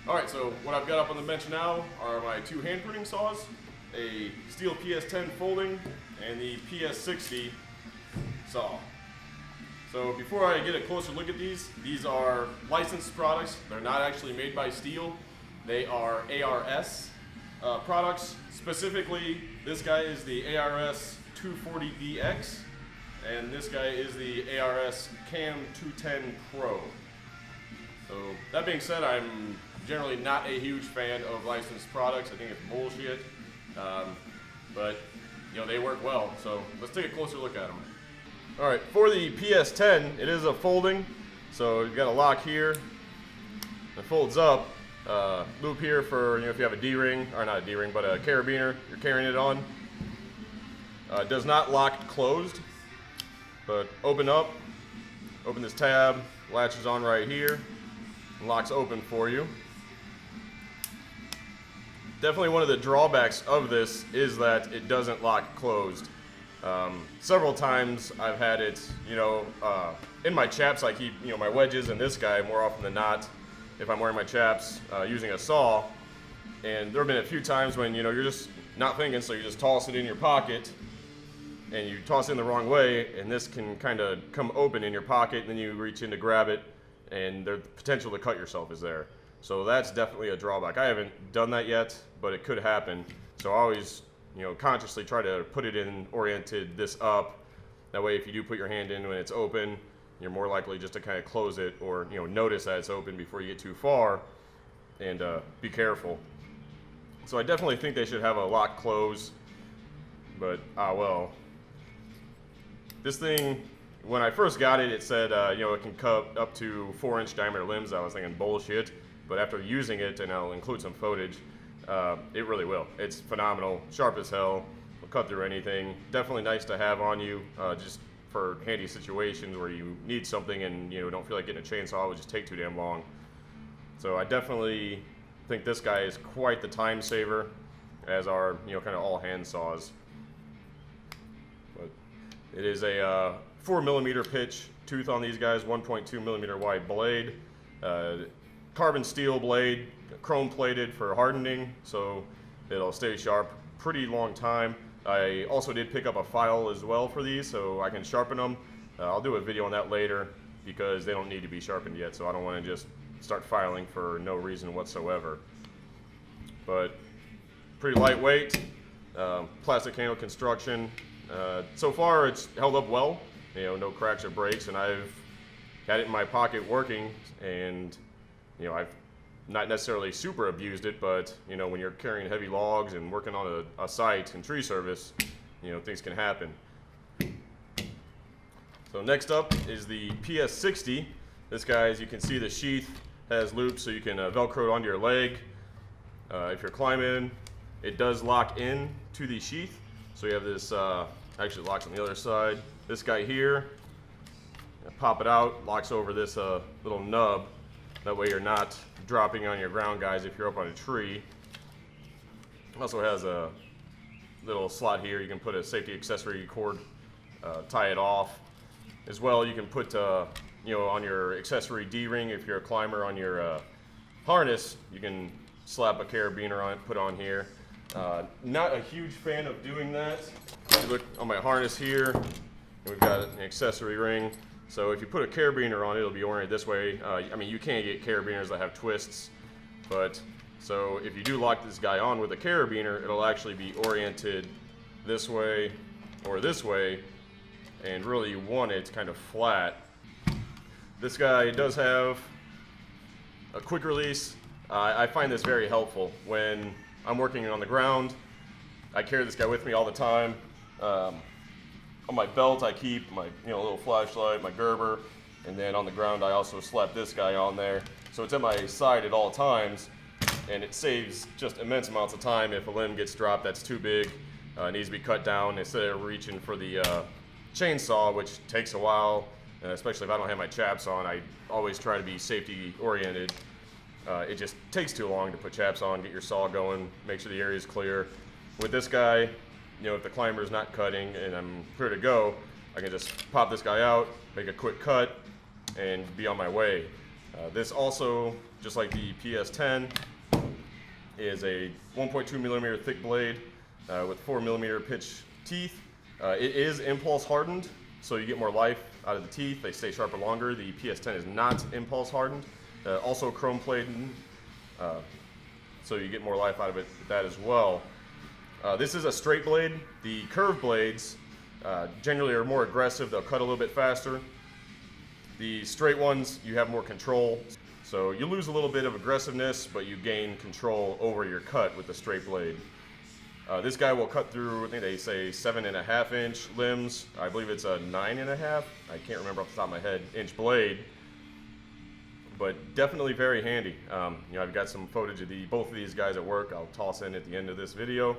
Alright, so what I've got up on the bench now are my two hand pruning saws, a Stihl PS10 folding, and the PS60 saw. So before I get a closer look at these are licensed products. They're not actually made by Stihl. They are ARS products. Specifically, this guy is the ARS 240DX, and this guy is the ARS Cam 210 Pro. So that being said, I'm generally not a huge fan of licensed products. I think it's bullshit, but you know, they work well. So let's take a closer look at them. All right, for the PS10, it is a folding. So you've got a lock here. It folds up. Loop here for, you know, if you have a D-ring, or not a D-ring, but a carabiner you're carrying it on. It does not lock closed, but open up. Open this tab, latches on right here, and locks open for you. Definitely one of the drawbacks of this is that it doesn't lock closed. Several times I've had it, you know, in my chaps. I keep, you know, my wedges and this guy more often than not if I'm wearing my chaps using a saw. And there have been a few times when, you know, you're just not thinking, so you just toss it in your pocket and you toss it in the wrong way, and this can kind of come open in your pocket, and then you reach in to grab it, and the potential to cut yourself is there. So that's definitely a drawback. I haven't done that yet, but it could happen. So I always, you know, consciously try to put it in oriented this up. That way, if you do put your hand in when it's open, you're more likely just to kind of close it, or, you know, notice that it's open before you get too far, and be careful. So I definitely think they should have a lock close, but well. This thing, when I first got it, it said, you know, it can cut up to 4-inch diameter limbs. I was thinking bullshit, but after using it, and I'll include some footage, it really will. It's phenomenal, sharp as hell, will cut through anything. Definitely nice to have on you, just for handy situations where you need something and, you know, don't feel like getting a chainsaw, it would just take too damn long. So I definitely think this guy is quite the time saver, as are, you know, kind of all hand saws. But it is a 4mm pitch tooth on these guys, 1.2mm wide blade, carbon steel blade, chrome plated for hardening, so it'll stay sharp pretty long time. I also did pick up a file as well for these, so I can sharpen them. I'll do a video on that later because they don't need to be sharpened yet, so I don't want to just start filing for no reason whatsoever. But pretty lightweight, plastic handle construction. So far it's held up well, you know, no cracks or breaks, and I've had it in my pocket working, and, you know, I've not necessarily super abused it, but, you know, when you're carrying heavy logs and working on a site and tree service, you know, things can happen. So next up is the PS60. This guy, as you can see, the sheath has loops so you can Velcro it onto your leg. If you're climbing, it does lock in to the sheath. So you have this, actually locks on the other side. This guy here, pop it out, locks over this little nub. That way you're not dropping on your ground, guys, if you're up on a tree. It also has a little slot here. You can put a safety accessory cord, tie it off. As well, you can put, you know, on your accessory D-ring, if you're a climber, on your harness, you can slap a carabiner on it, put on here. Not a huge fan of doing that. If you look on my harness here, we've got an accessory ring. So if you put a carabiner on it, it'll be oriented this way. I mean, you can get carabiners that have twists, but so if you do lock this guy on with a carabiner, it'll actually be oriented this way or this way, and really you want it kind of flat. This guy does have a quick release. I find this very helpful when I'm working on the ground. I carry this guy with me all the time. On my belt, I keep my, you know, little flashlight, my Gerber, and then on the ground, I also slap this guy on there. So it's at my side at all times, and it saves just immense amounts of time if a limb gets dropped that's too big, needs to be cut down, instead of reaching for the chainsaw, which takes a while, especially if I don't have my chaps on. I always try to be safety oriented. It just takes too long to put chaps on, get your saw going, make sure the area is clear. With this guy, you know, if the climber is not cutting and I'm clear to go, I can just pop this guy out, make a quick cut, and be on my way. This also, just like the PS10, is a 1.2 millimeter thick blade with 4 millimeter pitch teeth. It is impulse hardened, so you get more life out of the teeth. They stay sharper longer. The PS10 is not impulse hardened. Also chrome plated, so you get more life out of it with that as well. This is a straight blade. The curved blades generally are more aggressive. They'll cut a little bit faster. The straight ones, you have more control. So you lose a little bit of aggressiveness, but you gain control over your cut with the straight blade. This guy will cut through, I think they say 7.5 inch limbs. I believe it's a 9.5, I can't remember off the top of my head, inch blade. But definitely very handy. You know, I've got some footage of both of these guys at work. I'll toss in at the end of this video.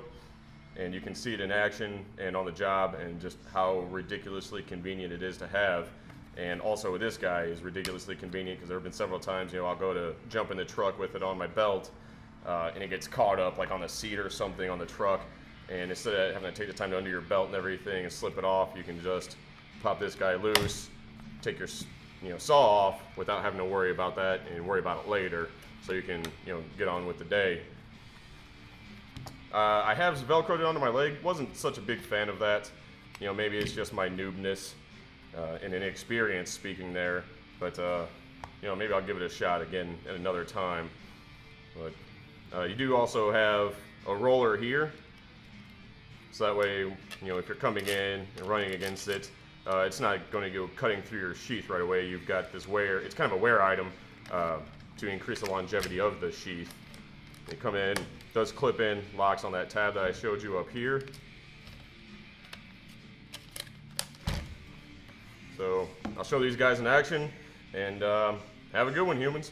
And you can see it in action and on the job, and just how ridiculously convenient it is to have. And also with this guy is ridiculously convenient, because there have been several times, you know, I'll go to jump in the truck with it on my belt, and it gets caught up like on the seat or something on the truck. And instead of having to take the time to undo your belt and everything and slip it off, you can just pop this guy loose, take your saw off without having to worry about that and worry about it later, so you can get on with the day. I have Velcroed onto my leg. Wasn't such a big fan of that. Maybe it's just my noobness and inexperience speaking there, but maybe I'll give it a shot again at another time. But you do also have a roller here, so that way if you're coming in and running against it, it's not going to go cutting through your sheath right away. You've got this wear. It's kind of a wear item to increase the longevity of the sheath. You come in, does clip in, locks on that tab that I showed you up here. So I'll show these guys in action, and have a good one, humans.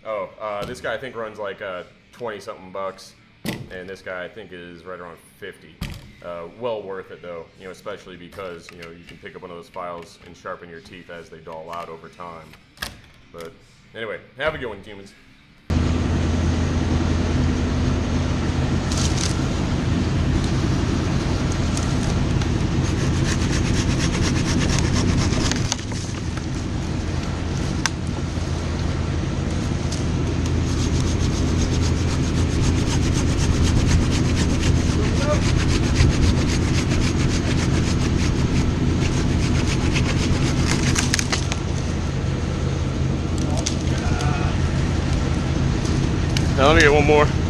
Oh, this guy I think runs like 20-something bucks, and this guy I think is right around 50. Well worth it though, especially because you can pick up one of those files and sharpen your teeth as they dull out over time. But anyway, have a good one, humans. Now let me get one more.